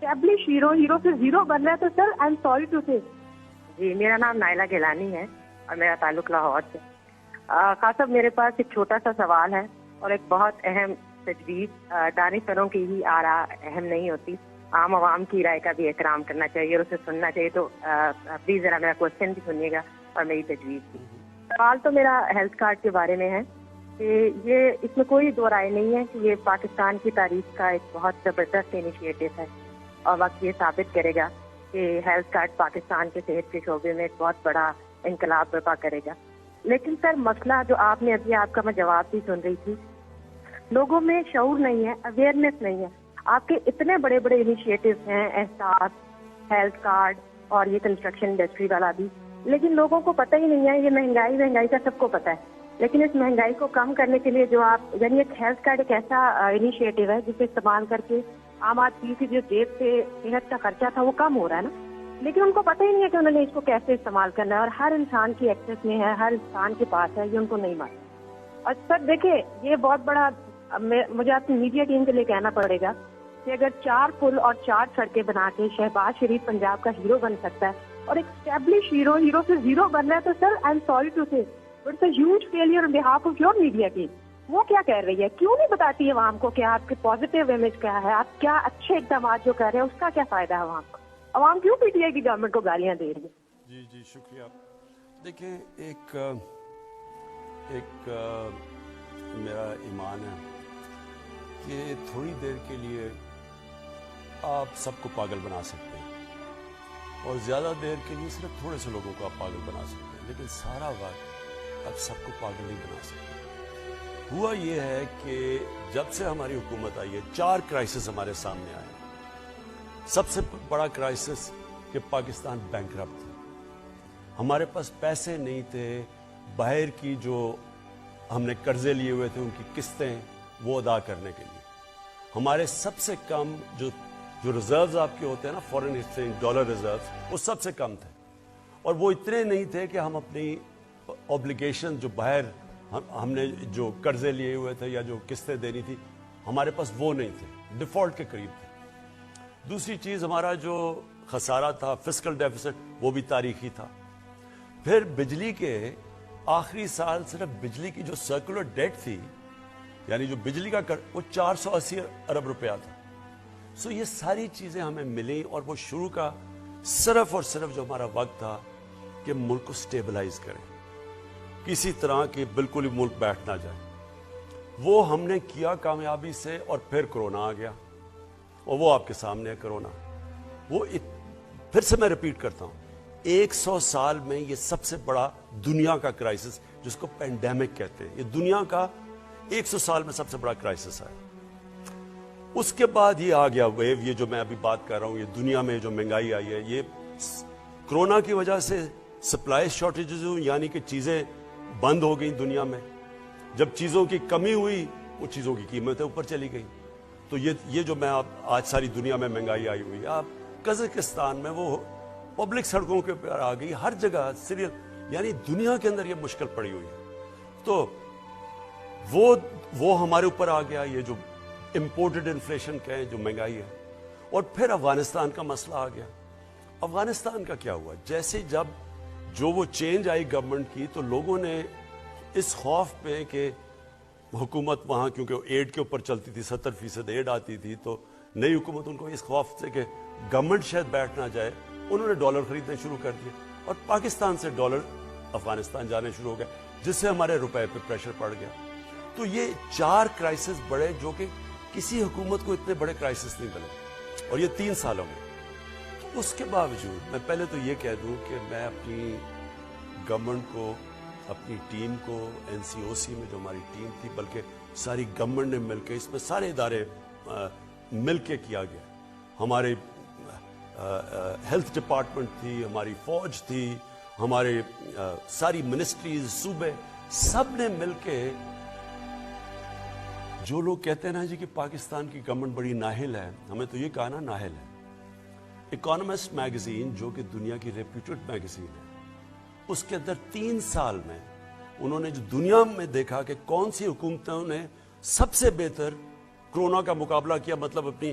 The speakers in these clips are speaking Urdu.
اسٹیبلش ہیرو سے زیرو بن رہا ہے تو sir I am sorry to سے. جی میرا نام نائلہ گیلانی ہے اور میرا تعلق لاہور سے. خاص صاحب میرے پاس ایک چھوٹا سا سوال ہے اور ایک بہت اہم تجویز. دانشوروں کی ہی آراء اہم نہیں ہوتی, عام عوام کی رائے کا بھی احترام کرنا چاہیے اور اسے سننا چاہیے. تو پلیز ذرا میرا کوشچن بھی سنیے گا اور میری تجویز بھی. سوال تو میرا ہیلتھ کارڈ کے بارے میں ہے کہ یہ اس میں کوئی دو رائے نہیں ہے کہ یہ پاکستان کی تاریخ کا ایک بہت زبردست انیشیٹو ہے اور وقت یہ ثابت کرے گا کہ ہیلتھ کارڈ پاکستان کے صحت کے شعبے میں ایک بہت بڑا انقلاب برپا کرے گا. لیکن سر مسئلہ جو آپ نے ابھی آپ کا میں جواب بھی سن رہی تھی, لوگوں میں شعور نہیں ہے, اویئرنیس نہیں ہے. آپ کے اتنے بڑے بڑے انیشیٹوز ہیں, احساس, ہیلتھ کارڈ اور یہ کنسٹرکشن انڈسٹری والا بھی, لیکن لوگوں کو پتہ ہی نہیں ہے. یہ مہنگائی کا سب کو پتہ ہے, لیکن اس مہنگائی کو کم کرنے کے لیے جو آپ یعنی ایک ہیلتھ کارڈ ایک ایسا انیشیٹو ہے جسے استعمال کر کے عام آدمی کی جو جیب سے صحت کا خرچہ تھا وہ کم ہو رہا ہے نا, لیکن ان کو پتہ ہی نہیں ہے کہ انہوں نے اس کو کیسے استعمال کرنا ہے. اور ہر انسان کی ایکسیس میں ہے, ہر انسان کے پاس ہے, یہ ان کو نہیں معلوم. اور سر دیکھیں یہ بہت بڑا مجھے اپنی میڈیا ٹیم کے لیے کہنا پڑے گا کہ اگر 4 پل اور 4 سڑکیں بنا کے شہباز شریف پنجاب کا ہیرو بن سکتا ہے اور ایک اسٹیبلش ہیرو سے زیرو بن رہا ہے تو sir I am sorry to say it's a huge failure on behalf of your media team. وہ کیا کہہ رہی ہے, کیوں نہیں بتاتی ہے عوام کو کہ آپ کے پازیٹیو امیج کیا ہے, آپ کیا اچھے اقدامات جو کر رہے ہیں اس کا کیا فائدہ ہے عوام کو. عوام کیوں پی ٹی آئی کی گورنمنٹ کو گالیاں دے رہی ہے. جی شکریہ. دیکھیں ایک میرا ایمان ہے کہ تھوڑی دیر کے لیے آپ سب کو پاگل بنا سکتے ہیں اور زیادہ دیر کے لیے صرف تھوڑے سے لوگوں کو آپ پاگل بنا سکتے ہیں, لیکن سارا وقت آپ سب کو پاگل نہیں بنا سکتے. ہوا یہ ہے کہ جب سے ہماری حکومت آئی ہے 4 کرائسس ہمارے سامنے آئے. سب سے بڑا کرائسس کہ پاکستان بینکرپٹ تھا, ہمارے پاس پیسے نہیں تھے, باہر کی جو ہم نے قرضے لیے ہوئے تھے ان کی قسطیں وہ ادا کرنے کے لیے. ہمارے سب سے کم جو ریزروز آپ کے ہوتے ہیں نا, فورن ایکسچینج ڈالر ریزروز, وہ سب سے کم تھے. اور وہ اتنے نہیں تھے کہ ہم اپنی اوبلیگیشن جو باہر ہم نے جو قرضے لیے ہوئے تھے یا جو قسطیں دینی تھی ہمارے پاس وہ نہیں تھے, ڈیفالٹ کے قریب تھے. دوسری چیز ہمارا جو خسارہ تھا فسکل ڈیفیسٹ وہ بھی تاریخی تھا. پھر بجلی کے آخری سال صرف بجلی کی جو سرکولر ڈیٹ تھی یعنی جو بجلی کا وہ 480 ارب روپیہ تھا. سو یہ ساری چیزیں ہمیں ملیں اور وہ شروع کا صرف اور صرف جو ہمارا وقت تھا کہ ملک کو سٹیبلائز کریں, کسی طرح کہ بالکل ہی ملک بیٹھ نہ جائے, وہ ہم نے کیا کامیابی سے. اور پھر کرونا آ گیا اور وہ آپ کے سامنے ہے کرونا. وہ پھر سے میں ریپیٹ کرتا ہوں, 100 سال میں یہ سب سے بڑا دنیا کا کرائسس جس کو پینڈیمک کہتے ہیں, یہ دنیا کا 100 سال میں سب سے بڑا کرائسس ہے. اس کے بعد یہ آ گیا ویو, یہ جو میں ابھی بات کر رہا ہوں, یہ دنیا میں جو مہنگائی آئی ہے یہ کرونا کی وجہ سے سپلائی شارٹیجز ہوئی, یعنی کہ چیزیں بند ہو گئیں دنیا میں. جب چیزوں کی کمی ہوئی وہ چیزوں کی قیمتیں اوپر چلی گئیں. تو یہ جو میں آج ساری دنیا میں مہنگائی آئی ہوئی ہے, آپ قزاقستان میں وہ پبلک سڑکوں کے اوپر آ گئی, ہر جگہ سیریل, یعنی دنیا کے اندر یہ مشکل پڑی ہوئی ہے. تو وہ ہمارے اوپر آ گیا, یہ جو امپورٹڈ انفلیشن کہیں جو مہنگائی ہے. اور پھر افغانستان کا مسئلہ آ گیا. افغانستان کا کیا ہوا, جیسے جب جو وہ چینج آئی گورنمنٹ کی تو لوگوں نے اس خوف پہ کہ حکومت وہاں کیونکہ ایڈ کے اوپر چلتی تھی, 70% ایڈ آتی تھی, تو نئی حکومت ان کو اس خوف سے کہ گورنمنٹ شاید بیٹھ نہ جائے, انہوں نے ڈالر خریدنے شروع کر دیے اور پاکستان سے ڈالر افغانستان جانے شروع ہو گئے, جس سے ہمارے روپے پہ پریشر پڑ گیا. تو یہ 4 کرائسس بڑے جو کہ کسی حکومت کو اتنے بڑے کرائسس نہیں بنے, اور یہ 3 سالوں میں. تو اس کے باوجود میں پہلے تو یہ کہہ دوں کہ میں اپنی گورنمنٹ کو, اپنی ٹیم کو, این سی او سی میں جو ہماری ٹیم تھی, بلکہ ساری گورنمنٹ نے مل کے, اس میں سارے ادارے مل کے کیا گیا. ہمارے ہیلتھ ڈپارٹمنٹ تھی, ہماری فوج تھی, ہمارے ساری منسٹریز, صوبے, سب نے مل کے. جو لوگ کہتے ہیں نا جی کہ پاکستان کی گورنمنٹ بڑی ناہل ہے, ہمیں تو یہ کہا نا ناہل ہے. اکانومسٹ میگزین جو کہ دنیا کی ریپیوٹڈ میگزین ہے, اس کے اندر 3 سال میں انہوں نے جو دنیا میں دیکھا کہ کون سی حکومتوں نے سب سے بہتر کرونا کا مقابلہ کیا, مطلب اپنی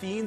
3